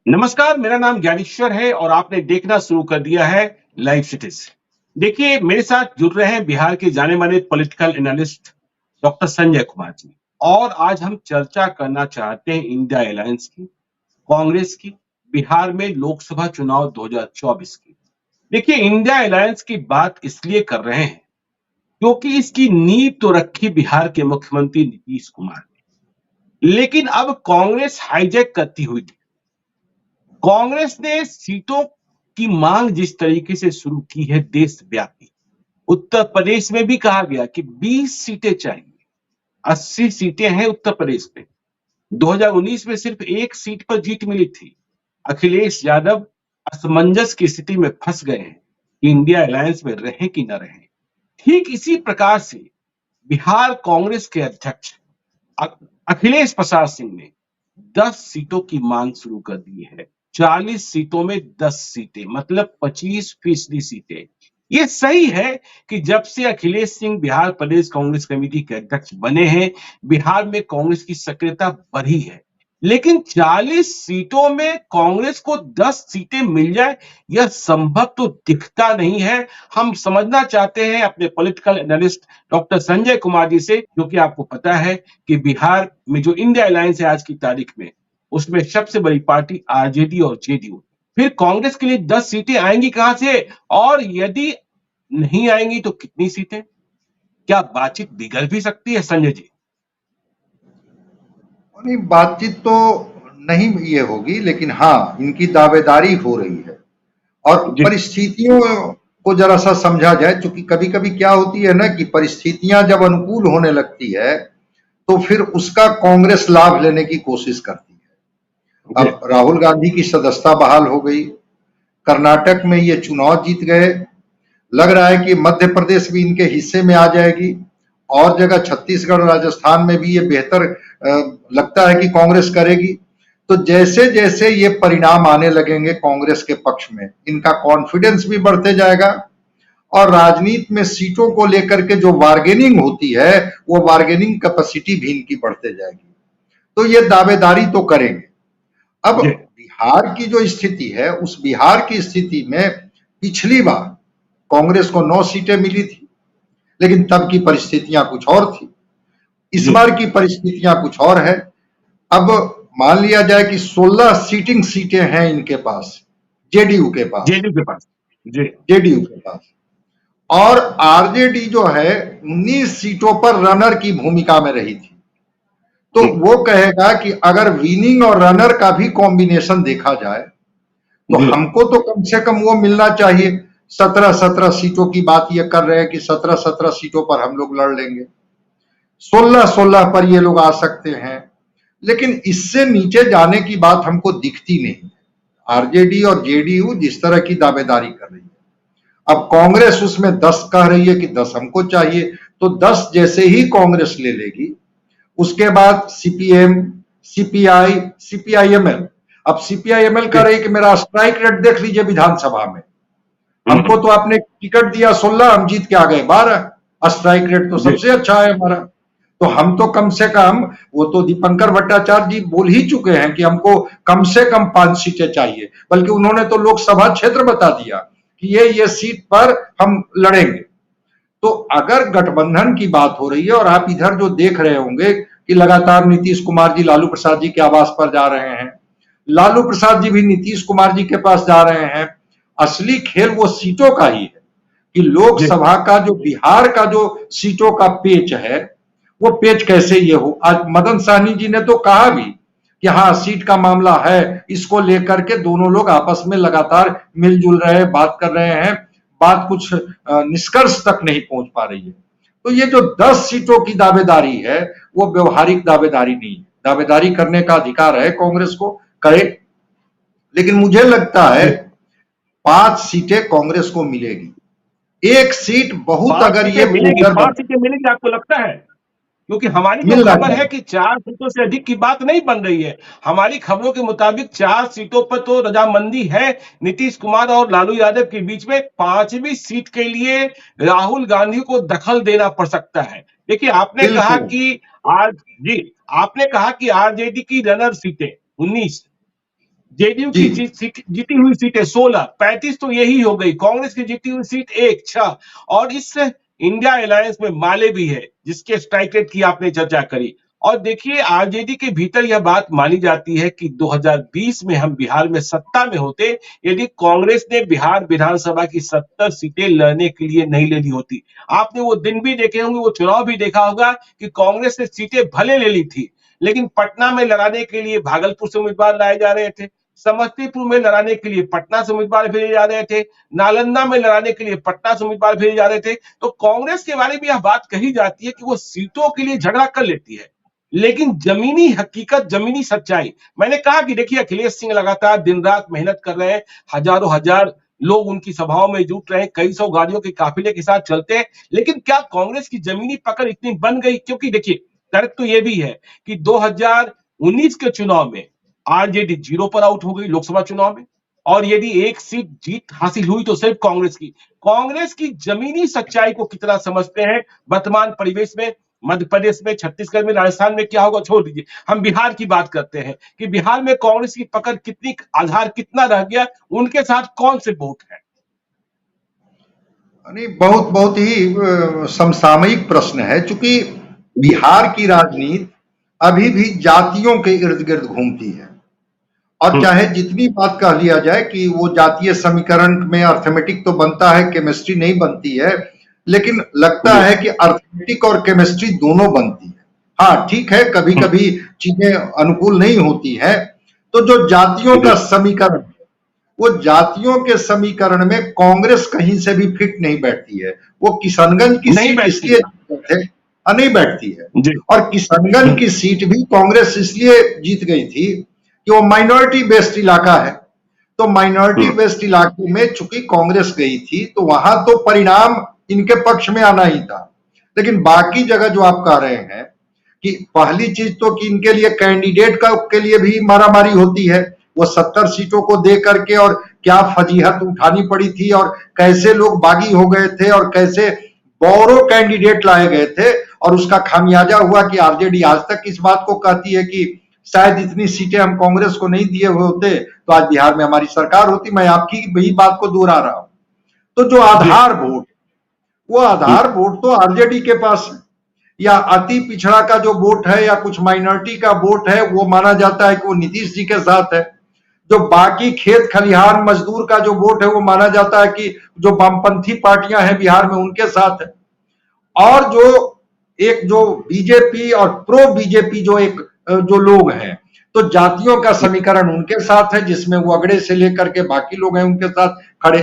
नमस्कार, मेरा नाम ज्ञानेश्वर है और आपने देखना शुरू कर दिया है लाइव सिटीज। देखिए, मेरे साथ जुड़ रहे हैं बिहार के जाने माने political analyst doctor Sanjay Kumar ji. और आज हम चर्चा करना चाहते हैं इंडिया अलायंस की, कांग्रेस की, बिहार में लोकसभा चुनाव 2024 की। देखिए, इंडिया अलायंस की बात इसलिए कर रहे हैं क्योंकि इसकी नींव तो रखी बिहार के मुख्यमंत्री नीतीश कुमार ने, लेकिन अब कांग्रेस हाईजैक करती हुई थी। कांग्रेस ने सीटों की मांग जिस तरीके से शुरू की है देशव्यापी, उत्तर प्रदेश में भी कहा गया कि 20 सीटें चाहिए, 80 सीटें हैं उत्तर प्रदेश में। 2019 में सिर्फ एक सीट पर जीत मिली थी। अखिलेश यादव असमंजस की स्थिति में फंस गए हैं कि इंडिया अलायंस में रहें कि न रहें। ठीक इसी प्रकार से बिहार कांग्रेस के अध्यक्ष अखिलेश प्रसाद सिंह ने 10 सीटों की मांग शुरू कर दी है। 40 सीटों में 10 सीटें मतलब 25% सीटें। ये सही है कि जब से अखिलेश सिंह बिहार प्रदेश कांग्रेस कमेटी के अध्यक्ष बने हैं, बिहार में कांग्रेस की सक्रियता बढ़ी है। लेकिन 40 सीटों में कांग्रेस को 10 सीटें मिल जाए, यह संभव तो दिखता नहीं है। हम समझना चाहते हैं अपने political analyst doctor Sanjay Kumar ji से, क्योंकि आपको पता है कि बिहार में जो इंडिया अलायंस है आज की तारीख में, उसमें सबसे बड़ी पार्टी आरजेडी और जेडीयू। फिर कांग्रेस के लिए 10 सीटें आएंगी कहां से, और यदि नहीं आएंगी तो कितनी सीटें? क्या बातचीत बिगड़ भी सकती है संजय जी? नहीं, बातचीत तो नहीं ये होगी, लेकिन हाँ, इनकी दावेदारी हो रही है। और जी परिस्थितियों को जरा सा समझा जाए, क्योंकि कभी कभी क्या होती है ना कि परिस्थितियां जब अनुकूल होने लगती है तो फिर उसका कांग्रेस लाभ लेने की कोशिश करती है। जी अब राहुल गांधी की सदस्यता बहाल हो गई, कर्नाटक में ये चुनाव जीत गए, लग रहा है कि मध्य प्रदेश भी इनके हिस्से में आ जाएगी, और जगह छत्तीसगढ़ और राजस्थान में भी ये बेहतर लगता है कि कांग्रेस करेगी। तो जैसे जैसे ये परिणाम आने लगेंगे कांग्रेस के पक्ष में, इनका कॉन्फिडेंस भी बढ़ते जाएगा, और राजनीति में सीटों को लेकर के जो बार्गेनिंग होती है, वो बार्गेनिंग कैपेसिटी भी इनकी बढ़ते जाएगी। तो ये दावेदारी तो करेंगे। अब जी बिहार की जो स्थिति है, उस बिहार की स्थिति में पिछली बार कांग्रेस को 9 सीटें मिली थी, लेकिन तब की परिस्थितियां कुछ और थी। इस जी बार की परिस्थितियां कुछ और है। अब मान लिया जाए कि 16 सीटिंग सीटें हैं इनके पास, जेडीयू के पास, जेडीयू के पास। जी जेडीयू के पास, और आरजेडी जो है 19 सीटों पर रनर की भूमिका में रही थी। तो जी वो कहेगा कि अगर विनिंग और रनर का भी कॉम्बिनेशन देखा जाए तो जी हमको तो कम से कम वो मिलना चाहिए। 17-17 सीटों की बात ये कर रहे हैं कि 17-17 सीटों पर हम लोग लड़ लेंगे, 16-16 पर ये लोग आ सकते हैं, लेकिन इससे नीचे जाने की बात हमको दिखती नहीं। आरजेडी और जेडीयू जिस तरह की दावेदारी कर रही है, अब कांग्रेस उसमें 10 कह रही है कि 10 हमको चाहिए, तो 10 जैसे ही कांग्रेस ले लेगी, उसके बाद सीपीएम, सीपीआई, सीपीआईएमएल। अब सीपीआईएमएल कह रही है कि मेरा स्ट्राइक रेट देख लीजिए विधानसभा में, हमको तो आपने टिकट दिया 16, हम जीत के आ गए 12, स्ट्राइक रेट तो जी सबसे अच्छा है हमारा। तो हम तो कम से कम, वो तो दीपंकर भट्टाचार्य जी बोल ही चुके हैं कि हमको कम से कम 5 सीटें चाहिए, बल्कि उन्होंने तो लोकसभा क्षेत्र बता दिया कि ये सीट पर हम लड़ेंगे। तो अगर गठबंधन की बात हो रही है, और आप इधर जो देख रहे होंगे कि लगातार नीतीश कुमार जी लालू प्रसाद जी के आवास पर जा रहे हैं, लालू प्रसाद जी भी नीतीश कुमार जी के पास जा रहे हैं, असली खेल वो सीटों का ही है कि जी लोकसभा का जो बिहार का जो सीटों का पेच है, वो पेच कैसे ये हो। आज मदन सहनी जी ने तो कहा भी कि हाँ, सीट का मामला है, इसको लेकर के दोनों लोग आपस में लगातार मिलजुल रहे हैं, बात कर रहे हैं, बात कुछ निष्कर्ष तक नहीं पहुंच पा रही है। तो ये जो 10 सीटों की दावेदारी है, वो व्यवहारिक दावेदारी नहीं है। दावेदारी करने का अधिकार है कांग्रेस को, करे, लेकिन मुझे लगता है जी 5 सीटें कांग्रेस को मिलेगी। एक सीट बहुत, पांच अगर सीटें ये मिलेगी, क्लोजर पांच बने, सीटें मिलेगी आपको लगता है? क्योंकि हमारी जो मिलना खबर है चाहिए। कि 4 सीटों से अधिक की बात नहीं बन रही है। हमारी खबरों के मुताबिक 4 सीटों पर तो रजामंदी है नीतीश कुमार और लालू यादव के बीच में। 5वीं सीट के लिए राहुल गांधी को दखल देना पड़ सकता है। देखिए, आपने कहा बिल्कुल। कि आज जी आपने कहा कि आरजेडी की रनर सीटें 19, जेडीयू जी। की जीती हुई सीटें 16, 35 तो यही हो गई। कांग्रेस की जीती हुई सीट 1, 6 और इस इंडिया अलायंस में माले भी है जिसके स्ट्राइक रेट की आपने चर्चा करी। और देखिए आरजेडी के भीतर यह बात मानी जाती है कि 2020 में हम बिहार में सत्ता में होते यदि कांग्रेस ने बिहार विधानसभा की 70 सीटें लड़ने के लिए नहीं ले ली होती। आपने वो दिन भी देखे होंगे, वो चुनाव भी देखा होगा कि कांग्रेस ने सीटें भले ले ली थी, लेकिन पटना में लड़ाने के लिए भागलपुर से उम्मीदवार लाए जा रहे थे, समस्तीपुर में लड़ाने के लिए पटना से उम्मीदवार भेजे जा रहे थे, नालंदा में लड़ाने के लिए पटना से उम्मीदवार भेजे जा रहे थे। तो कांग्रेस के बारे में यह बात कही जाती है कि वो सीटों के लिए झगड़ा कर लेती है, लेकिन जमीनी हकीकत, जमीनी सच्चाई, मैंने कहा कि देखिए अखिलेश सिंह लगातार दिन रात मेहनत कर रहे हैं, हजारों हजार लोग उनकी सभाओं में जुट रहे हैं, कई सौ गाड़ियों के काफिले के साथ चलते हैं, लेकिन क्या कांग्रेस की जमीनी पकड़ इतनी बन गई? क्योंकि देखिए तर्क तो यह भी है कि 2019 के चुनाव में आरजेडी 0 पर आउट हो गई लोकसभा चुनाव में, और यदि एक सीट जीत हासिल हुई तो सिर्फ कांग्रेस की जमीनी सच्चाई को कितना समझते हैं वर्तमान परिवेश में? मध्य प्रदेश में, छत्तीसगढ़ में, राजस्थान में क्या होगा छोड़ दीजिए, हम बिहार की बात करते हैं कि बिहार में कांग्रेस की पकड़ कितनी, आधार कितना रह गया, उनके साथ कौन से वोट है? नहीं, बहुत बहुत ही समसामयिक प्रश्न है, चूंकि बिहार की राजनीति अभी भी जातियों के इर्द गिर्द घूमती है। और चाहे जितनी बात कह लिया जाए कि वो जातीय समीकरण में अर्थमेटिक तो बनता है, केमिस्ट्री नहीं बनती है, लेकिन लगता है कि अर्थमेटिक और केमिस्ट्री दोनों बनती है। हाँ ठीक है, कभी कभी चीजें अनुकूल नहीं होती है। तो जो जातियों का समीकरण, वो जातियों के समीकरण में कांग्रेस कहीं से भी फिट नहीं बैठती है। वो किशनगंज की सीट इसलिए नहीं बैठती है, और किशनगंज की सीट भी कांग्रेस इसलिए जीत गई थी कि वो माइनॉरिटी बेस्ड इलाका है। तो माइनॉरिटी बेस्ड इलाके में चूंकि कांग्रेस गई थी तो वहां तो परिणाम इनके पक्ष में आना ही था। लेकिन बाकी जगह जो आप कह रहे हैं कि पहली चीज तो कि इनके लिए कैंडिडेट के लिए भी मारामारी होती है, वो 70 सीटों को दे करके, और क्या फजीहत उठानी पड़ी थी, और कैसे लोग बागी हो गए थे, और कैसे बोरो कैंडिडेट लाए गए थे, और उसका खामियाजा हुआ कि आरजेडी आज तक इस बात को कहती है कि शायद इतनी सीटें हम कांग्रेस को नहीं दिए हुए होते तो आज बिहार में हमारी सरकार होती। मैं आपकी वही बात को दोहरा रहा हूं। तो जो आधार वोट, वो आधार वोट तो आरजेडी के पास है, या अति पिछड़ा का जो वोट है या कुछ माइनॉरिटी का वोट है, वो माना जाता है कि वो नीतीश जी के साथ है। जो बाकी खेत खलिहान मजदूर का जो वोट है वो माना जाता है कि जो वामपंथी पार्टियां हैं बिहार में उनके साथ है। और जो बीजेपी और प्रो बीजेपी जो लोग हैं, तो जातियों का समीकरण उनके साथ है, जिसमें वो अगड़े से लेकर के बाकी लोग हैं उनके साथ खड़े।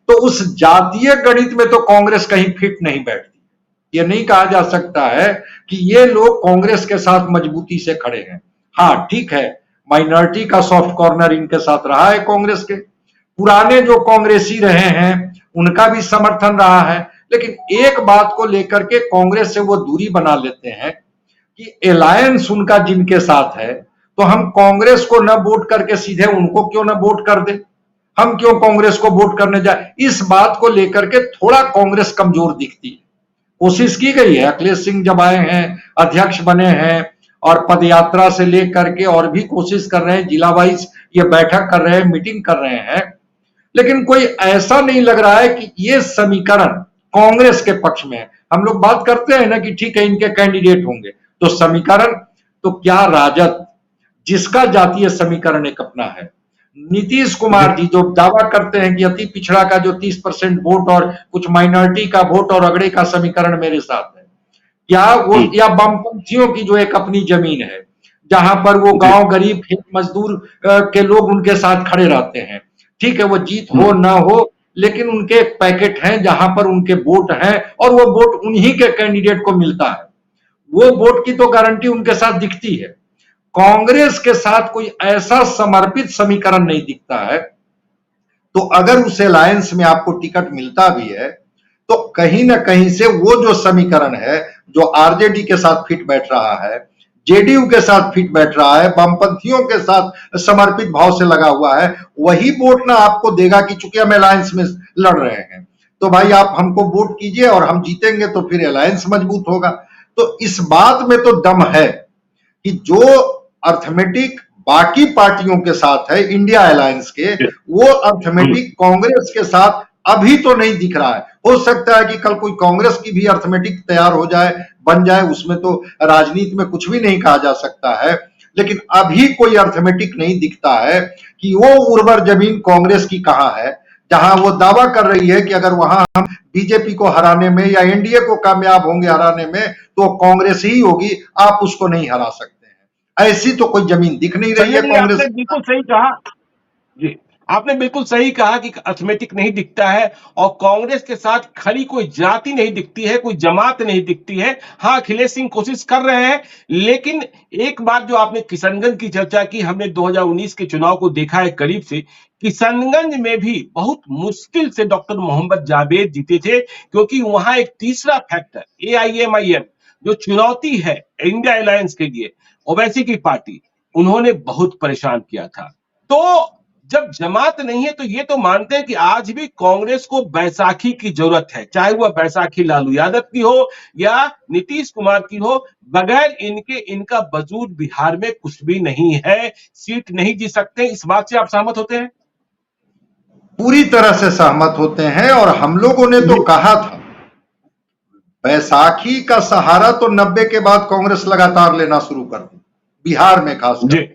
तो उस जातीय गणित में तो कांग्रेस कहीं फिट नहीं बैठती। ये नहीं कहा जा सकता है कि ये लोग कांग्रेस के साथ मजबूती से खड़े हैं। हाँ ठीक है, माइनॉरिटी का सॉफ्ट कॉर्नर इनके साथ रहा है कांग्रेस के, पुराने जो कांग्रेसी रहे हैं उनका भी समर्थन रहा है, लेकिन एक बात को लेकर के कांग्रेस से वो दूरी बना लेते हैं कि अलायंस उनका जिनके साथ है, तो हम कांग्रेस को न वोट करके सीधे उनको क्यों न वोट कर दे, हम क्यों कांग्रेस को वोट करने जाए। इस बात को लेकर के थोड़ा कांग्रेस कमजोर दिखती है। कोशिश की गई है, अखिलेश सिंह जब आए हैं, अध्यक्ष बने हैं, और पदयात्रा से लेकर के और भी कोशिश कर रहे हैं, जिला वाइज ये बैठक कर रहे हैं, मीटिंग कर रहे हैं, लेकिन कोई ऐसा नहीं लग रहा है कि ये समीकरण कांग्रेस के पक्ष में है। हम लोग बात करते हैं ना कि ठीक है इनके कैंडिडेट होंगे, तो समीकरण तो क्या राजद, जिसका जातीय समीकरण एक अपना है, नीतीश कुमार जी जो दावा करते हैं कि अति पिछड़ा का जो 30% वोट और कुछ माइनॉरिटी का वोट और अगड़े का समीकरण मेरे साथ है, क्या वो, या वामपंथियों की जो एक अपनी जमीन है जहां पर वो गांव गरीब खेत मजदूर के लोग उनके साथ खड़े रहते हैं। ठीक है, वो जीत हो ना हो, लेकिन उनके एक पैकेट हैं जहां पर उनके वोट हैं, और वो वोट उन्हीं के कैंडिडेट को मिलता है। वो वोट की तो गारंटी उनके साथ दिखती है। कांग्रेस के साथ कोई ऐसा समर्पित समीकरण नहीं दिखता है। तो अगर उस अलायंस में आपको टिकट मिलता भी है तो कहीं ना कहीं से वो जो समीकरण है जो आरजेडी के साथ फिट बैठ रहा है, जेडीयू के साथ फिट बैठ रहा है, वामपंथियों के साथ समर्पित भाव से लगा हुआ है, वही वोट ना आपको देगा कि चूंकि हम अलायंस में लड़ रहे हैं तो भाई आप हमको वोट कीजिए और हम जीतेंगे तो फिर अलायंस मजबूत होगा। तो इस बात में तो दम है कि जो अर्थमेटिक बाकी पार्टियों के साथ है, इंडिया अलायंस के, वो अर्थमेटिक कांग्रेस के साथ अभी तो नहीं दिख रहा है। हो सकता है कि कल कोई कांग्रेस की भी अर्थमेटिक तैयार हो जाए, बन जाए, उसमें तो राजनीति में कुछ भी नहीं कहा जा सकता है, लेकिन अभी कोई अर्थमेटिक नहीं दिखता है कि वो उर्वर जमीन कांग्रेस की कहां है, जहां वो दावा कर रही है कि अगर वहां हम बीजेपी को हराने में या एनडीए को कामयाब होंगे हराने में तो कांग्रेस ही होगी, आप उसको नहीं हरा सकते हैं। ऐसी तो कोई जमीन दिख नहीं रही संजय है जी, कांग्रेस आपने के बिल्कुल पास। सही कहा। जी, आपने बिल्कुल सही कहा कि अर्थमेटिक नहीं दिखता है और कांग्रेस के साथ खड़ी कोई जाति नहीं दिखती है, कोई जमात नहीं दिखती है। हाँ, अखिलेश सिंह कोशिश कर रहे हैं, लेकिन एक बात जो आपने किशनगंज की चर्चा की, हमने 2019 के चुनाव को देखा है करीब से। किशनगंज में भी बहुत मुश्किल से डॉक्टर मोहम्मद जावेद जीते थे, क्योंकि वहां एक तीसरा फैक्टर एआईएमआईएम जो चुनौती है इंडिया अलायंस के लिए, ओवैसी की पार्टी, उन्होंने बहुत परेशान किया था। तो जब जमात नहीं है तो ये तो मानते हैं कि आज भी कांग्रेस को बैसाखी की जरूरत है, चाहे वह बैसाखी लालू यादव की हो या नीतीश कुमार की हो। बगैर इनके इनका वजूद बिहार में कुछ भी नहीं है, सीट नहीं जीत सकते। इस बात से आप सहमत होते हैं? पूरी तरह से सहमत होते हैं, और हम लोगों ने तो जी कहा था बैसाखी का सहारा तो 90 के बाद कांग्रेस लगातार लेना शुरू कर दी, बिहार में खास जी। करके,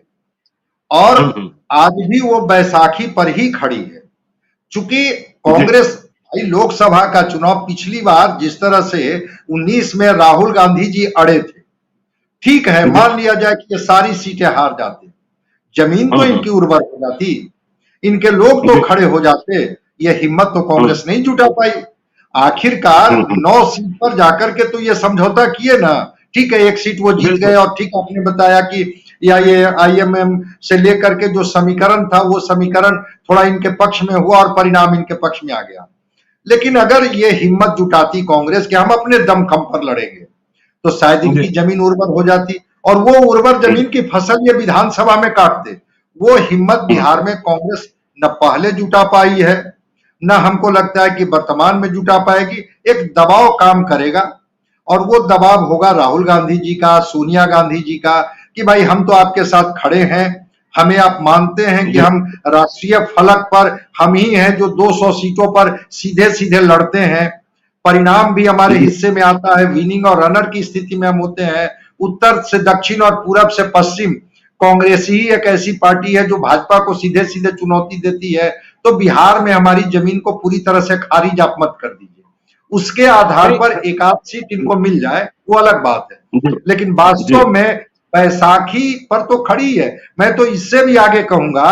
और हम्म। आज भी वो बैसाखी पर ही खड़ी है। चूंकि जी कांग्रेस, भाई लोकसभा का चुनाव पिछली बार जिस तरह से 19 में राहुल गांधी जी अड़े थे, ठीक है, जी। मान लिया जाए कि ये सारी सीटें हार जाते, जमीन तो हम्म। इनकी उर्वर हो जाती, इनके लोग तो जी। खड़े हो जाते, ये हिम्मत तो हम्म। कांग्रेस नहीं जुटा पाई। आखिरकार हम्म। 9 सीट पर जाकर के तो ये समझौता किए ना, ठीक है, एक सीट वो जीत बिल्कुल। गए, और ठीक आपने बताया कि या ये आईएमएम से लेकर के जो समीकरण था वो समीकरण थोड़ा इनके पक्ष में हुआ और परिणाम इनके पक्ष में आ गया। लेकिन अगर ये हिम्मत जुटाती कांग्रेस कि हम अपने दमखम पर लड़ेंगे, तो शायद जी। इनकी जमीन उर्वर हो जाती, और वो उर्वर जमीन की फसल ये विधानसभा में काटते। वो हिम्मत बिहार में कांग्रेस न पहले जुटा पाई है, न हमको लगता है कि वर्तमान में जुटा पाएगी। एक दबाव काम करेगा, और वो दबाव होगा राहुल गांधी जी का, सोनिया गांधी जी का, कि भाई हम तो आपके साथ खड़े हैं, हमें आप मानते हैं कि जी। हम राष्ट्रीय फलक पर हम ही हैं जो 200 सीटों पर सीधे सीधे लड़ते हैं, परिणाम भी हमारे जी। हिस्से में आता है, विनिंग और रनर की स्थिति में हम होते हैं। उत्तर से दक्षिण और पूरब से पश्चिम कांग्रेस ही एक ऐसी पार्टी है जो भाजपा को सीधे सीधे चुनौती देती है। तो बिहार में हमारी जमीन को पूरी तरह से खारिज आप मत कर दीजिए, उसके आधार नहीं। पर एक आध सीट इनको मिल जाए वो अलग बात है, जी। लेकिन जी। वास्तव में बैसाखी पर तो खड़ी है। मैं तो इससे भी आगे कहूंगा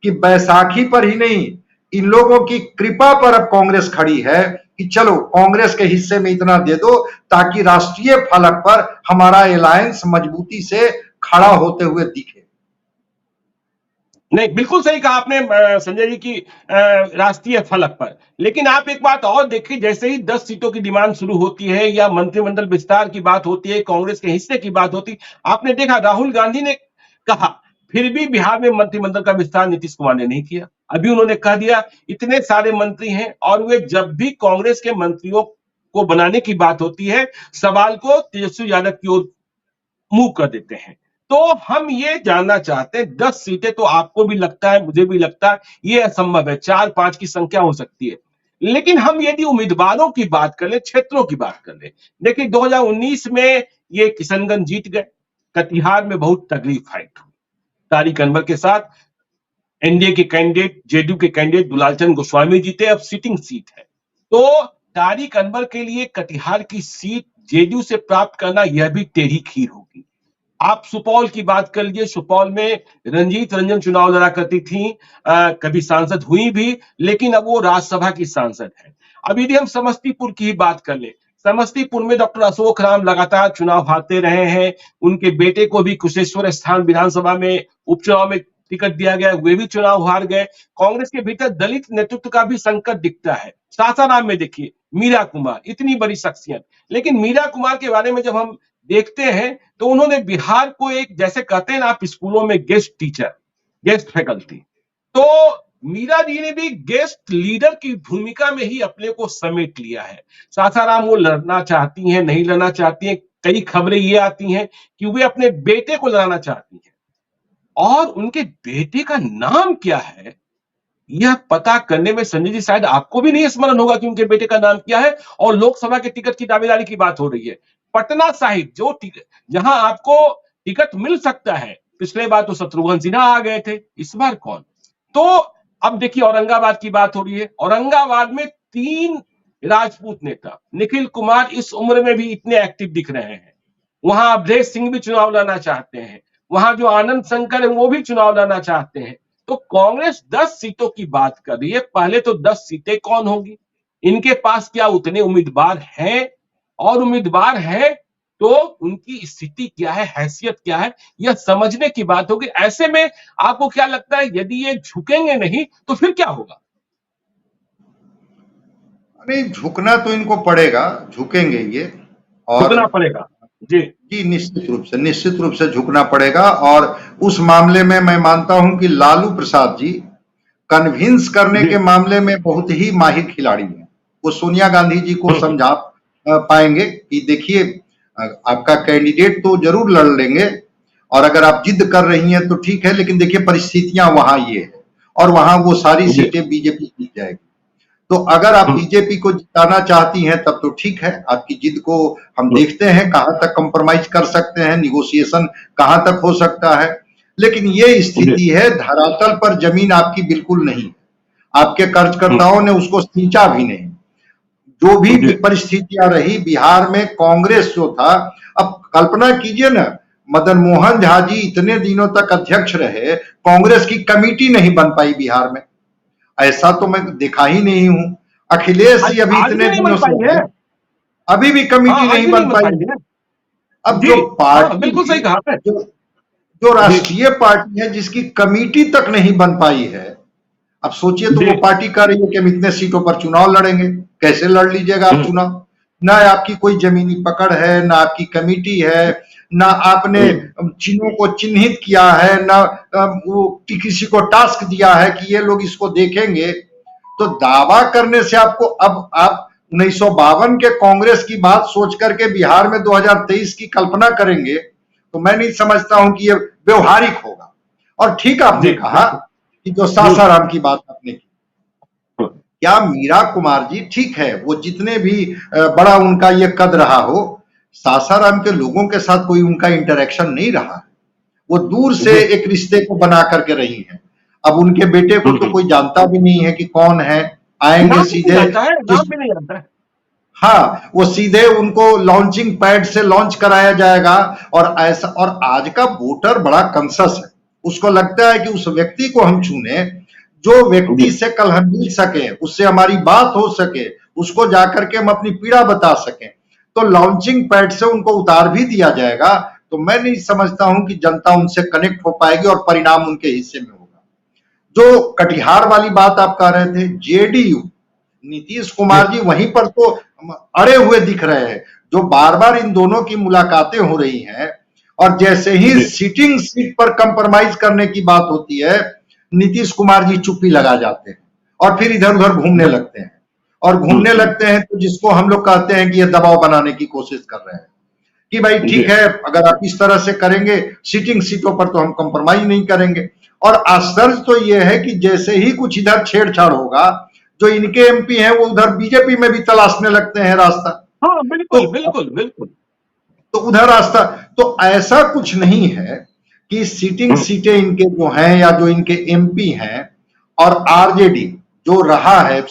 कि बैसाखी पर ही नहीं, इन लोगों की कृपा पर अब कांग्रेस खड़ी है कि चलो कांग्रेस के हिस्से में इतना दे दो ताकि राष्ट्रीय फलक पर हमारा अलायंस मजबूती से खड़ा होते हुए दिखे। नहीं, बिल्कुल सही कहा आपने संजय जी की राष्ट्रीय फलक पर। लेकिन आप एक बात और देखिए, जैसे ही 10 सीटों की डिमांड शुरू होती है या मंत्रिमंडल विस्तार की बात होती है, कांग्रेस के हिस्से की बात होती, आपने देखा राहुल गांधी ने कहा, फिर भी बिहार में मंत्रिमंडल का विस्तार नीतीश कुमार ने नहीं किया। अभी उन्होंने कह दिया इतने सारे मंत्री हैं, और वे जब भी कांग्रेस के मंत्रियों को बनाने की बात होती है, सवाल को तेजस्वी यादव की ओर मूव कर देते हैं। तो हम ये जानना चाहते हैं, 10 सीटें तो आपको भी लगता है, मुझे भी लगता है ये असंभव है, 4-5 की संख्या हो सकती है। लेकिन हम यदि उम्मीदवारों की बात कर ले, क्षेत्रों की बात कर ले, देखिए 2019 में ये किशनगंज जीत गए, कटिहार में बहुत तगड़ी फाइट हुई तारिक अनवर के साथ। एनडीए के कैंडिडेट, जेडीयू के कैंडिडेट दुलालचंद गोस्वामी जीते, अब सिटिंग सीट है। तो तारिक अनवर के लिए कटिहार की सीट जेडीयू से प्राप्त करना यह भी टेढ़ी खीर होगी। आप सुपौल की बात कर लीजिए, सुपौल में रंजीत रंजन चुनाव लड़ा करती थी, कभी सांसद हुई भी, लेकिन अब वो राज्यसभा की सांसद है। अब यदि हम समस्तीपुर की ही बात कर ले, समस्तीपुर में डॉक्टर अशोक राम लगातार चुनाव हारते रहे हैं, उनके बेटे को भी कुशेश्वर स्थान विधानसभा में उपचुनाव में टिकट दिया गया, वे भी चुनाव हार गए। कांग्रेस के भीतर दलित नेतृत्व का भी संकट दिखता है। सासाराम में देखिए मीरा कुमार, इतनी बड़ी शख्सियत, लेकिन मीरा कुमार के बारे में जब हम देखते हैं तो उन्होंने बिहार को एक, जैसे कहते हैं ना आप स्कूलों में गेस्ट टीचर, गेस्ट फैकल्टी, तो मीरा जी ने भी गेस्ट लीडर की भूमिका में ही अपने को समेट लिया है। सासाराम वो लड़ना चाहती हैं, नहीं लड़ना चाहती हैं, कई खबरें ये आती हैं कि वे अपने बेटे को लड़ाना चाहती हैं। और उनके बेटे का नाम क्या है, यह पता करने में संजय जी शायद आपको भी नहीं स्मरण होगा कि उनके बेटे का नाम क्या है। और लोकसभा के टिकट की दावेदारी की बात हो रही है। पटना साहिब जो जहां आपको टिकट मिल सकता है, पिछले बार तो शत्रुघ्न सिन्हा आ गए थे, इस बार कौन? तो अब देखिए औरंगाबाद की बात हो रही है। औरंगाबाद में 3 राजपूत नेता, निखिल कुमार इस उम्र में भी इतने एक्टिव दिख रहे हैं। वहां अवधेश सिंह भी चुनाव लड़ना चाहते हैं। वहां जो आनंद शंकर है वो भी चुनाव लड़ना चाहते हैं। तो कांग्रेस 10 सीटों की बात कर रही है। पहले तो 10 सीटें कौन होगी, इनके पास क्या उतने उम्मीदवार हैं, और उम्मीदवार है तो उनकी स्थिति क्या है, हैसियत क्या है, यह समझने की बात होगी। ऐसे में आपको क्या लगता है, यदि ये झुकेंगे नहीं तो फिर क्या होगा? नहीं, झुकना तो इनको पड़ेगा, झुकेंगे ये। और झुकना पड़ेगा। जी जी, निश्चित रूप से झुकना पड़ेगा। और उस मामले में मैं मानता हूं कि लालू प्रसाद जी कन्विंस करने जी के मामले में बहुत ही माहिर खिलाड़ी हैं। वो सोनिया गांधी जी को समझा पाएंगे कि देखिए, आपका कैंडिडेट तो जरूर लड़ लेंगे, और अगर आप जिद कर रही हैं तो ठीक है, लेकिन देखिए परिस्थितियां वहां ये है, और वहां वो सारी जी सीटें बीजेपी जीत जाएगी। तो अगर आप बीजेपी को जिताना चाहती हैं तब तो ठीक है, आपकी जिद को हम देखते हैं कहां तक कंप्रोमाइज कर सकते हैं, निगोशिएशन कहां तक हो सकता है। लेकिन ये स्थिति है, धरातल पर जमीन आपकी बिल्कुल नहीं, आपके कार्यकर्ताओं ने उसको सींचा भी नहीं। जो भी परिस्थितियां रही बिहार में, कांग्रेस जो था, अब कल्पना कीजिए ना, मदन मोहन झा जी इतने दिनों तक अध्यक्ष रहे, कांग्रेस की कमेटी नहीं बन पाई बिहार में। ऐसा तो मैं देखा ही नहीं हूं। अखिलेश जी अभी आज भी इतने नहीं बन दिनों से पाई है। हैं, अभी भी कमेटी आज नहीं भी नहीं बन बन पाई। पाई है। अब जी जो हाँ, पार्टी, बिल्कुल सही कहा आपने। जो जो राष्ट्रीय पार्टी है जिसकी कमेटी तक नहीं बन पाई है, अब सोचिए, तो जी वो पार्टी कह रही है कि हम इतने सीटों पर चुनाव लड़ेंगे। कैसे लड़ लीजिएगा आप चुनाव? ना आपकी कोई जमीनी पकड़ है, ना आपकी कमेटी है, ना आपने चिन्हों को चिन्हित किया है, ना वो किसी को टास्क दिया है कि ये लोग इसको देखेंगे। तो दावा करने से आपको, अब आप 1952 के कांग्रेस की बात सोच करके बिहार में 2023 की कल्पना करेंगे, तो मैं नहीं समझता हूं कि ये व्यवहारिक होगा। और ठीक आपने जी कहा कि जो सासाराम की बात आपने की, क्या मीरा कुमार जी, ठीक है, वो जितने भी बड़ा उनका ये कद रहा हो, सासाराम के लोगों के साथ कोई उनका इंटरेक्शन नहीं रहा है। वो दूर से एक रिश्ते को बना करके रही हैं। अब उनके बेटे को तो कोई जानता भी नहीं है कि कौन है, आएंगे नाम भी नहीं सीधे आता है, नाम भी नहीं आता है। हाँ, वो सीधे उनको लॉन्चिंग पैड से लॉन्च कराया जाएगा। और ऐसा, और आज का वोटर बड़ा कंसस है, उसको लगता है कि उस व्यक्ति को हम चुने जो व्यक्ति से कल हम मिल सके, उससे हमारी बात हो सके, उसको जाकर के हम अपनी पीड़ा बता सकें। तो लॉन्चिंग पैड से उनको उतार भी दिया जाएगा। तो मैं नहीं समझता हूं कि जनता उनसे कनेक्ट हो पाएगी और परिणाम उनके हिस्से में होगा। जो कटिहार वाली बात आप कह रहे थे, जेडीयू, नीतीश कुमार जी वहीं पर तो अड़े हुए दिख रहे हैं। जो बार बार इन दोनों की मुलाकातें हो रही हैं, और जैसे ही सिटिंग सीट पर कंप्रोमाइज करने की बात होती है, नीतीश कुमार जी चुप्पी लगा जाते हैं और फिर इधर उधर घूमने लगते हैं। और घूमने लगते हैं तो जिसको हम लोग कहते हैं कि ये दबाव बनाने की कोशिश कर रहे हैं कि भाई ठीक है, अगर आप इस तरह से करेंगे सिटिंग सीटों पर तो हम कंप्रोमाइज नहीं करेंगे। और आश्चर्य तो यह है कि जैसे ही कुछ इधर छेड़छाड़ होगा, जो इनके एमपी हैं वो उधर बीजेपी में भी तलाशने लगते हैं रास्ता। हाँ बिल्कुल तो बिल्कुल बिल्कुल। तो उधर रास्ता, तो ऐसा कुछ नहीं है कि सीटिंग सीटें इनके जो हैं या जो इनके एमपी हैं, और आरजेडी जो रहा है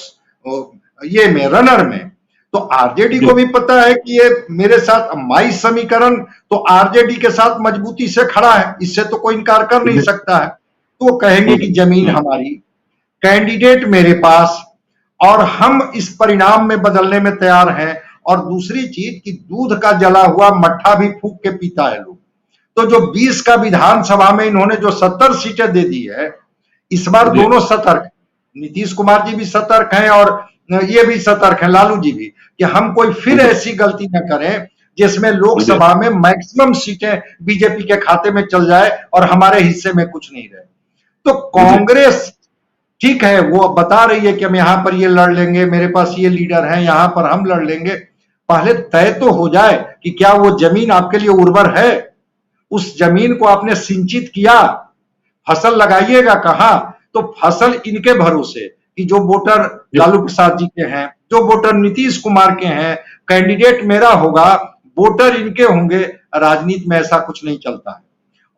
ये में रनर में, तो आरजेडी को भी पता है कि ये मेरे साथ माई समीकरण तो आरजेडी के साथ मजबूती से खड़ा है, इससे तो कोई इनकार कर नहीं सकता है। तो वो कहेंगे कि जमीन हमारी, कैंडिडेट मेरे पास, और हम इस परिणाम में बदलने में तैयार हैं। और दूसरी चीज कि दूध का जला हुआ मट्ठा भी फूंक के पीता है लोग। तो जो 20 का विधानसभा में इन्होंने जो 70 सीटें दे दी है, इस बार दोनों सतर्क हैं, नीतीश कुमार जी भी सतर्क हैं और ये भी सतर्क हैं, लालू जी भी, कि हम कोई फिर ऐसी गलती न करें जिसमें लोकसभा में मैक्सिमम सीटें बीजेपी के खाते में चल जाए और हमारे हिस्से में कुछ नहीं रहे। तो कांग्रेस ठीक है, वो बता रही है कि हम यहां पर ये लड़ लेंगे, मेरे पास ये लीडर हैं, यहां पर हम लड़ लेंगे। पहले तय तो हो जाए कि क्या वो जमीन आपके लिए उर्वर है, उस जमीन को आपने सिंचित किया, फसल लगाइएगा कहाँ? तो फसल इनके भरोसे कि जो वोटर लालू प्रसाद जी के हैं, जो वोटर नीतीश कुमार के हैं, कैंडिडेट मेरा होगा, वोटर इनके होंगे। राजनीति में ऐसा कुछ नहीं चलता है।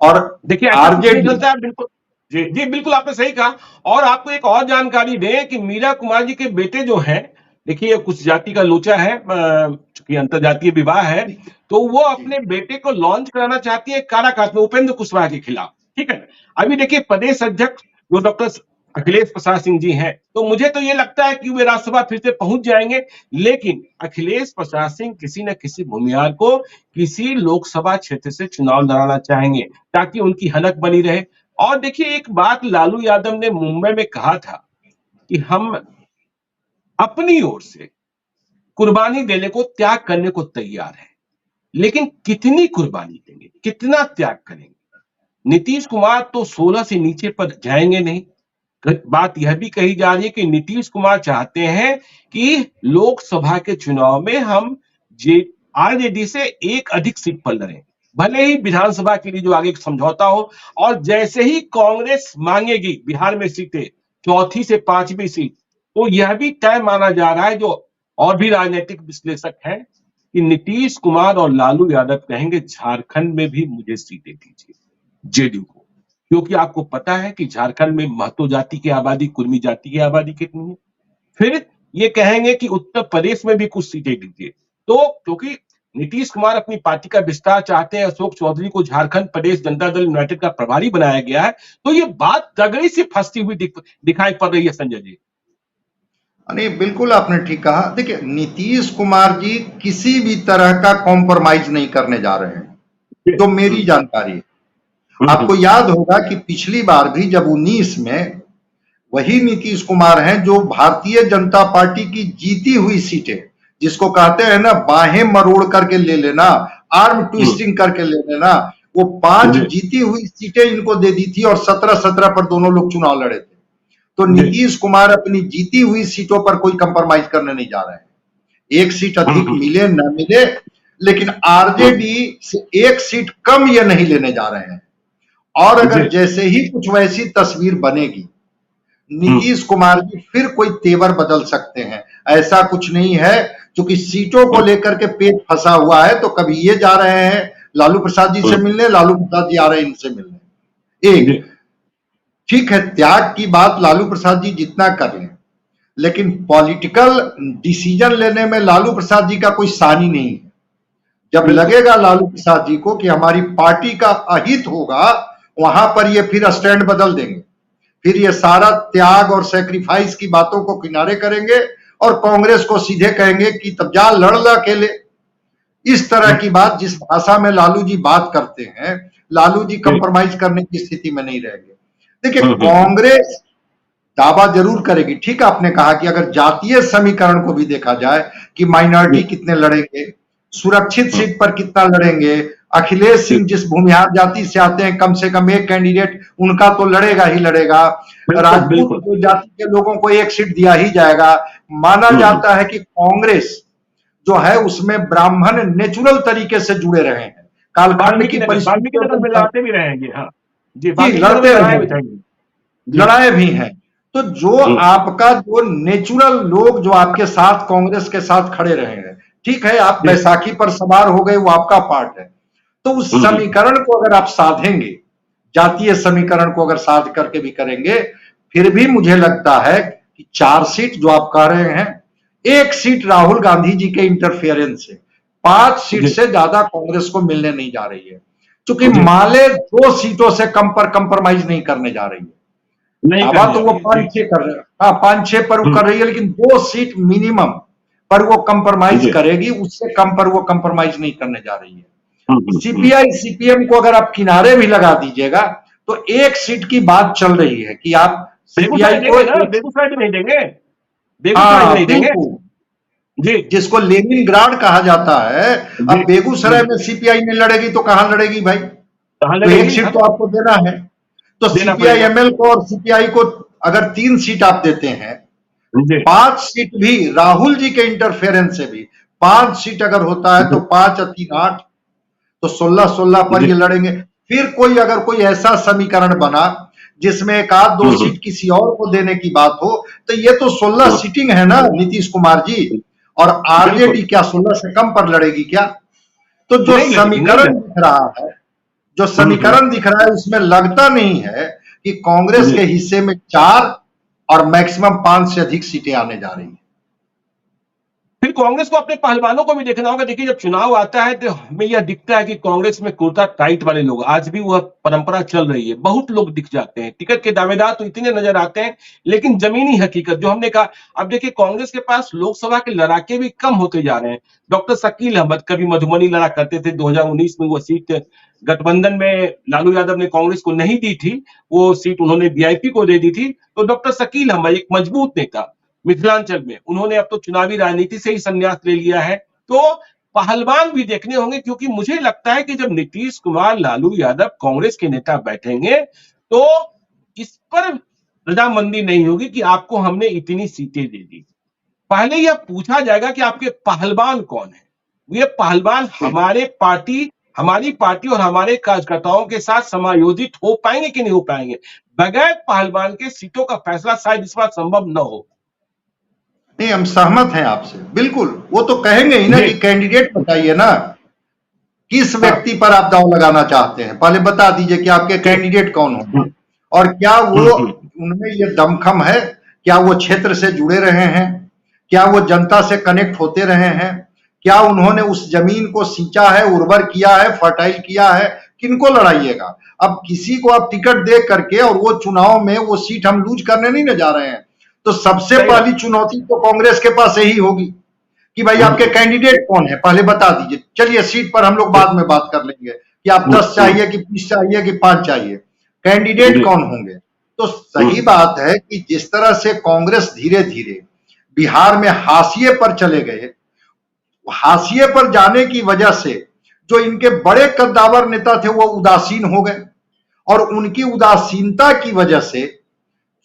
और देखिए ऐसा कुछ नहीं आरजेडी चलता है, बिल्कुल जी जी, बिल्कुल आपने सही कहा। और आपको एक और जानकारी दें कि मीरा कुमार जी के बेटे जो हैं, देखिए कुछ जाति का लोचा है, चूंकि अंतरजातीय विवाह है, तो वो अपने बेटे को लॉन्च कराना चाहती है काराकाट में उपेंद्र कुशवाहा के खिलाफ। ठीक है, अभी देखिए प्रदेश अध्यक्ष जो डॉक्टर अखिलेश प्रसाद सिंह जी हैं, तो मुझे तो ये लगता है कि वे राज्यसभा फिर से पहुंच जाएंगे, लेकिन अखिलेश प्रसाद सिंह किसी न किसी भूमिहार को किसी लोकसभा क्षेत्र से चुनाव लड़ाना चाहेंगे ताकि उनकी हलक बनी रहे। और देखिए एक बात लालू यादव ने मुंबई में कहा था कि हम अपनी ओर से कुर्बानी देने को, त्याग करने को तैयार है, लेकिन कितनी कुर्बानी देंगे, कितना त्याग करेंगे? नीतीश कुमार तो 16 से नीचे पर जाएंगे नहीं। बात यह भी कही जा रही है कि नीतीश कुमार चाहते हैं कि लोकसभा के चुनाव में हम आरजेडी से एक अधिक सीट पर लड़ें, भले ही विधानसभा के लिए जो आगे समझौता हो। और जैसे ही कांग्रेस मांगेगी बिहार में सीटें, चौथी से 5वीं सीट, तो यह भी तय माना जा रहा है, जो और भी राजनीतिक विश्लेषक हैं, कि नीतीश कुमार और लालू यादव कहेंगे झारखंड में भी मुझे सीटें दीजिए, जेडीयू को, क्योंकि आपको पता है कि झारखंड में महतो जाति की आबादी, कुर्मी जाति की आबादी कितनी है। फिर ये कहेंगे कि उत्तर प्रदेश में भी कुछ सीटें दीजिए। तो क्योंकि नीतीश कुमार अपनी पार्टी का विस्तार चाहते हैं, अशोक चौधरी को झारखंड प्रदेश जनता दल यूनाइटेड का प्रभारी बनाया गया है, तो ये बात तगड़ी सी फंसती हुई दिखाई पड़ रही है संजय जी। नहीं, बिल्कुल आपने ठीक कहा। देखिए, नीतीश कुमार जी किसी भी तरह का कॉम्प्रोमाइज नहीं करने जा रहे हैं, तो मेरी जानकारी है। आपको याद होगा कि पिछली बार भी जब 19 में वही नीतीश कुमार हैं जो भारतीय जनता पार्टी की जीती हुई सीटें, जिसको कहते हैं ना बाहें मरोड़ करके ले लेना, आर्म ट्विस्टिंग करके ले लेना, वो 5 जीती हुई सीटें इनको दे दी थी और 17-17 पर दोनों लोग चुनाव लड़े थे। तो नीतीश कुमार अपनी जीती हुई सीटों पर कोई कंप्रोमाइज करने नहीं जा रहे हैं। एक सीट अधिक मिले न मिले, लेकिन आरजेडी से एक सीट कम ये नहीं लेने जा रहे हैं। और अगर जैसे ही कुछ वैसी तस्वीर बनेगी, नीतीश कुमार जी फिर कोई तेवर बदल सकते हैं। ऐसा कुछ नहीं है, क्योंकि सीटों को लेकर के पेट फंसा हुआ है। तो कभी ये जा रहे हैं लालू प्रसाद जी से मिलने, लालू प्रसाद जी आ रहे हैं इनसे मिलने। एक ठीक है, त्याग की बात लालू प्रसाद जी जितना कर लें, लेकिन पॉलिटिकल डिसीजन लेने में लालू प्रसाद जी का कोई सानी नहीं है। जब लगेगा लालू प्रसाद जी को कि हमारी पार्टी का अहित होगा, वहां पर ये फिर स्टैंड बदल देंगे। फिर ये सारा त्याग और सैक्रिफाइस की बातों को किनारे करेंगे और कांग्रेस को सीधे कहेंगे कि तब जा लड़ ला अकेले। इस तरह की बात, जिस भाषा में लालू जी बात करते हैं, लालू जी कंप्रोमाइज करने की स्थिति में नहीं रहेंगे। देखिए, कांग्रेस दावा जरूर करेगी। ठीक आपने कहा कि अगर जातीय समीकरण को भी देखा जाए कि माइनॉरिटी कितने लड़ेंगे, सुरक्षित सीट पर कितना लड़ेंगे, अखिलेश सिंह जिस भूमिहार जाति से आते हैं, कम से कम एक कैंडिडेट उनका तो लड़ेगा ही लड़ेगा। राजपूत जाति के लोगों को एक सीट दिया ही जाएगा। माना जाता है कि कांग्रेस जो है उसमें ब्राह्मण नेचुरल तरीके से जुड़े रहे हैं, कालखंड की परिस्थितियों में लड़ते भी रहेंगे। हाँ जी, लड़ते रहेंगे, लड़ाए भी हैं। तो जो आपका जो नेचुरल लोग जो आपके साथ कांग्रेस के साथ खड़े रहे हैं, ठीक है, आप बैसाखी पर सवार हो गए, वो आपका पार्ट है। तो उस समीकरण को अगर आप साधेंगे, जातीय समीकरण को अगर साध करके भी करेंगे, फिर भी मुझे लगता है कि 4 सीट जो आप कह रहे हैं, 1 सीट राहुल गांधी जी के इंटरफेरेंस से, 5 सीट से ज्यादा कांग्रेस को मिलने नहीं जा रही है। क्योंकि माले 2 सीटों से कम पर कंप्रोमाइज नहीं करने जा रही है। अब तो वो 5-6 कर रहे हैं, हाँ 5-6 पर वो कर रही है, लेकिन 2 सीट मिनिमम पर वो कंप्रोमाइज करेगी, उससे कम पर वो कंप्रोमाइज नहीं करने जा रही है। सीपीआई सीपीएम को अगर आप किनारे भी लगा दीजिएगा, तो 1 सीट की बात चल रही है कि आप सीपीआई को बेगूसराय नहीं देंगे, बेगूसराय नहीं देंगे जी, जिसको लेनिनग्राड कहा जाता है। अब बेगूसराय में सीपीआई नहीं लड़ेगी तो कहां लड़ेगी भाई? तो 1 सीट तो आपको देना है। तो सीपीआई एमएल को और सीपीआई को अगर 3 सीट आप देते हैं, 5 सीट भी राहुल जी के इंटरफेरेंस से भी 5 सीट अगर होता है तो 5 और 3 8, तो 16-16 पर ये लड़ेंगे। फिर कोई अगर कोई ऐसा समीकरण बना जिसमें एक आध दो सीट किसी और को देने की बात हो, तो ये तो 16 सीटिंग है ना नीतीश कुमार जी। और आरजेडी क्या 16 से कम पर लड़ेगी क्या? तो जो नहीं समीकरण दिख रहा है, जो समीकरण दिख रहा है, उसमें लगता नहीं है कि कांग्रेस के हिस्से में 4 और मैक्सिमम 5 से अधिक सीटें आने जा रही है। फिर कांग्रेस को अपने पहलवानों को भी देखना होगा। देखिए, जब चुनाव आता है तो हमें यह दिखता है कि कांग्रेस में कुर्ता टाइट वाले लोग, आज भी वह परंपरा चल रही है, बहुत लोग दिख जाते हैं। टिकट के दावेदार तो इतने नजर आते हैं, लेकिन जमीनी हकीकत जो हमने कहा, अब देखिए कांग्रेस के पास लोकसभा के लड़ाके भी कम होते जा रहे हैं। डॉक्टर शकील अहमद कभी मधुबनी लड़ा करते थे, 2019 में वो सीट गठबंधन में लालू यादव ने कांग्रेस को नहीं दी थी, वो सीट उन्होंने वीआईपी को दे दी थी। तो डॉक्टर शकील अहमद एक मजबूत नेता मिथिलांचल में, उन्होंने अब तो चुनावी राजनीति से ही संन्यास ले लिया है। तो पहलवान भी देखने होंगे, क्योंकि मुझे लगता है कि जब नीतीश कुमार, लालू यादव कांग्रेस के नेता बैठेंगे तो इस पर रजामंदी नहीं होगी कि आपको हमने इतनी सीटें दे दी। पहले यह पूछा जाएगा कि आपके पहलवान कौन है। ये पहलवान हमारी पार्टी और हमारे कार्यकर्ताओं के साथ समायोजित हो पाएंगे कि नहीं हो पाएंगे। बगैर पहलवान के सीटों का फैसला शायद इस बार संभव न हो। नहीं, हम सहमत हैं आपसे, बिल्कुल। वो तो कहेंगे ही ना कि कैंडिडेट बताइए ना, किस व्यक्ति पर आप दांव लगाना चाहते हैं, पहले बता दीजिए कि आपके कैंडिडेट कौन होंगे, और क्या वो उनमें ये दमखम है, क्या वो क्षेत्र से जुड़े रहे हैं, क्या वो जनता से कनेक्ट होते रहे हैं, क्या उन्होंने उस जमीन को सींचा है, उर्वर किया है, फर्टाइल किया है। किनको लड़ाइएगा? अब किसी को आप टिकट दे करके और वो चुनाव में वो सीट हम लूज करने नहीं ना जा रहे हैं, तो सबसे पहली चुनौती तो कांग्रेस के पास यही होगी कि भाई आपके कैंडिडेट कौन है, पहले बता दीजिए। चलिए सीट पर हम लोग बाद में बात कर लेंगे कि आप 10 चाहिए कि 20 चाहिए कि 5 चाहिए, कैंडिडेट कौन होंगे। तो सही बात है कि जिस तरह से कांग्रेस धीरे धीरे बिहार में हाशिए पर चले गए, हाशिए पर जाने की वजह से जो इनके बड़े कद्दावर नेता थे वो उदासीन हो गए, और उनकी उदासीनता की वजह से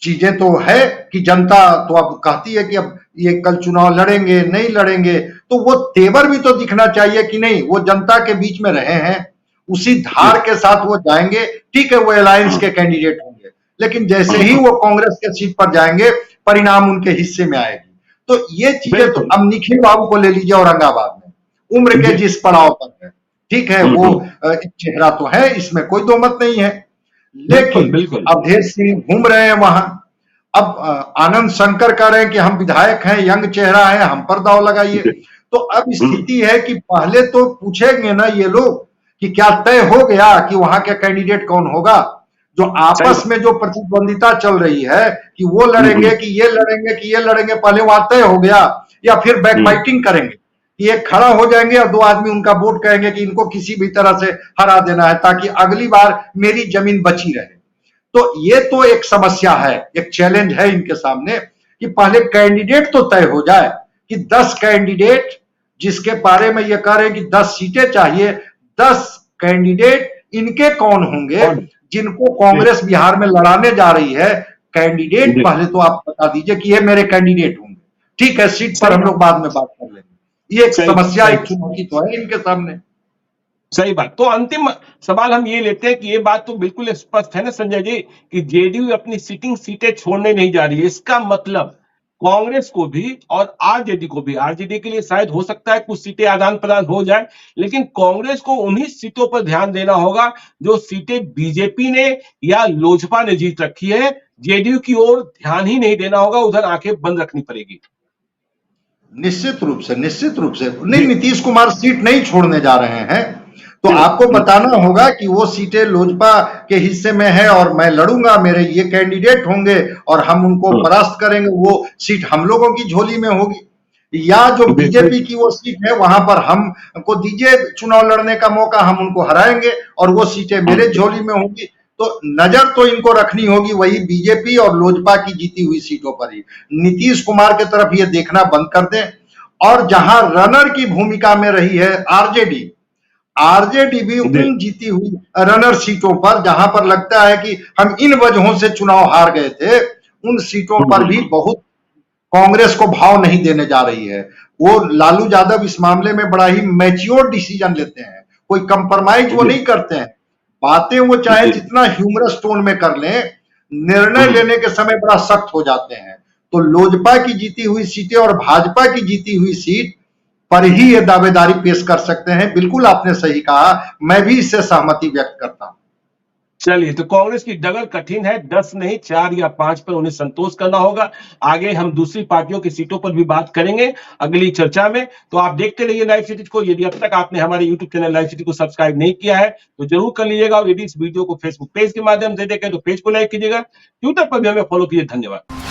चीजें तो है कि जनता तो अब कहती है कि अब ये कल चुनाव लड़ेंगे नहीं लड़ेंगे, तो वो तेवर भी तो दिखना चाहिए कि नहीं वो जनता के बीच में रहे हैं, उसी धार के साथ वो जाएंगे। ठीक है, वो अलायंस के कैंडिडेट होंगे, लेकिन जैसे ही वो कांग्रेस के सीट पर जाएंगे परिणाम उनके हिस्से में आएगी। तो ये चीजें तो अब निखिल बाबू को ले लीजिए औरंगाबाद में, उम्र के जिस पड़ाव पर है, ठीक है, वो एक चेहरा तो है, इसमें कोई दो मत नहीं है, लेकिन अवधेश सिंह घूम रहे हैं वहां। अब आनंद शंकर कह रहे हैं कि हम विधायक हैं, यंग चेहरा है, हम पर दाव लगाइए। तो अब स्थिति है कि पहले तो पूछेंगे ना ये लोग कि क्या तय हो गया कि वहां का कैंडिडेट कौन होगा। जो आपस में जो प्रतिद्वंदिता चल रही है कि वो लड़ेंगे कि ये लड़ेंगे कि ये लड़ेंगे, पहले वहां तय हो गया, या फिर बैकबाइटिंग करेंगे कि ये खड़ा हो जाएंगे और 2 आदमी उनका वोट कहेंगे कि इनको किसी भी तरह से हरा देना है ताकि अगली बार मेरी जमीन बची रहे। तो ये तो एक समस्या है, एक चैलेंज है इनके सामने कि पहले कैंडिडेट तो तय हो जाए कि 10 कैंडिडेट जिसके बारे में ये कह रहे हैं कि 10 सीटें चाहिए, 10 कैंडिडेट इनके कौन होंगे जिनको कांग्रेस बिहार में लड़ाने जा रही है। कैंडिडेट पहले तो आप बता दीजिए कि ये मेरे कैंडिडेट होंगे, ठीक है, सीट पर हम लोग बाद में बात कर लेंगे। ये एक समस्या, एक चुनौती तो है इनके सामने। सही बात। तो अंतिम सवाल हम ये लेते हैं कि ये बात तो बिल्कुल स्पष्ट है ना संजय जी कि जेडीयू अपनी सिटिंग सीटें छोड़ने नहीं जा रही है। इसका मतलब कांग्रेस को भी और आरजेडी को भी, आरजेडी के लिए शायद हो सकता है कुछ सीटें आदान प्रदान हो जाए, लेकिन कांग्रेस को उन्हीं सीटों पर ध्यान देना होगा जो सीटें बीजेपी ने या लोजपा ने जीत रखी है। जेडीयू की ओर ध्यान ही नहीं देना होगा, उधर आंखें बंद रखनी पड़ेगी। निश्चित रूप से नहीं, नीतीश कुमार सीट नहीं छोड़ने जा रहे हैं, तो आपको बताना होगा कि वो सीटें लोजपा के हिस्से में है और मैं लड़ूंगा, मेरे ये कैंडिडेट होंगे और हम उनको परास्त करेंगे, वो सीट हम लोगों की झोली में होगी। या जो बीजेपी की वो सीट है वहां पर हमको दीजिए चुनाव लड़ने का मौका, हम उनको हराएंगे और वो सीटें मेरे झोली में होंगी। तो नजर तो इनको रखनी होगी वही बीजेपी और लोजपा की जीती हुई सीटों पर ही। नीतीश कुमार की तरफ ये देखना बंद कर दें। और जहां रनर की भूमिका में रही है आरजेडी भी उन जीती हुई रनर सीटों पर जहां पर लगता है कि हम इन वजहों से चुनाव हार गए थे, उन सीटों पर भी बहुत कांग्रेस को भाव नहीं देने जा रही है। वो लालू यादव इस मामले में बड़ा ही मैच्योर डिसीजन लेते हैं, कोई कंप्रोमाइज वो नहीं करते हैं। बातें वो चाहे जितना ह्यूमरस टोन में कर लें, निर्णय लेने के समय बड़ा सख्त हो जाते हैं। तो लोजपा की जीती हुई सीटें और भाजपा की जीती हुई सीट पर ही ये दावेदारी पेश कर सकते हैं। बिल्कुल आपने सही कहा, मैं भी इससे सहमति व्यक्त करता हूं। चलिए, तो कांग्रेस की डगर कठिन है, 10 नहीं 4 या 5 पर उन्हें संतोष करना होगा। आगे हम दूसरी पार्टियों की सीटों पर भी बात करेंगे अगली चर्चा में। तो आप देखते रहिए लाइव सिटी को। यदि अब तक आपने हमारे यूट्यूब चैनल लाइव सिटी को सब्सक्राइब नहीं किया है तो जरूर कर लीजिएगा। और यदि इस वीडियो को फेसबुक पेज के माध्यम से देखें तो पेज को लाइक कीजिएगा, ट्विटर पर भी हमें फॉलो कीजिए। धन्यवाद।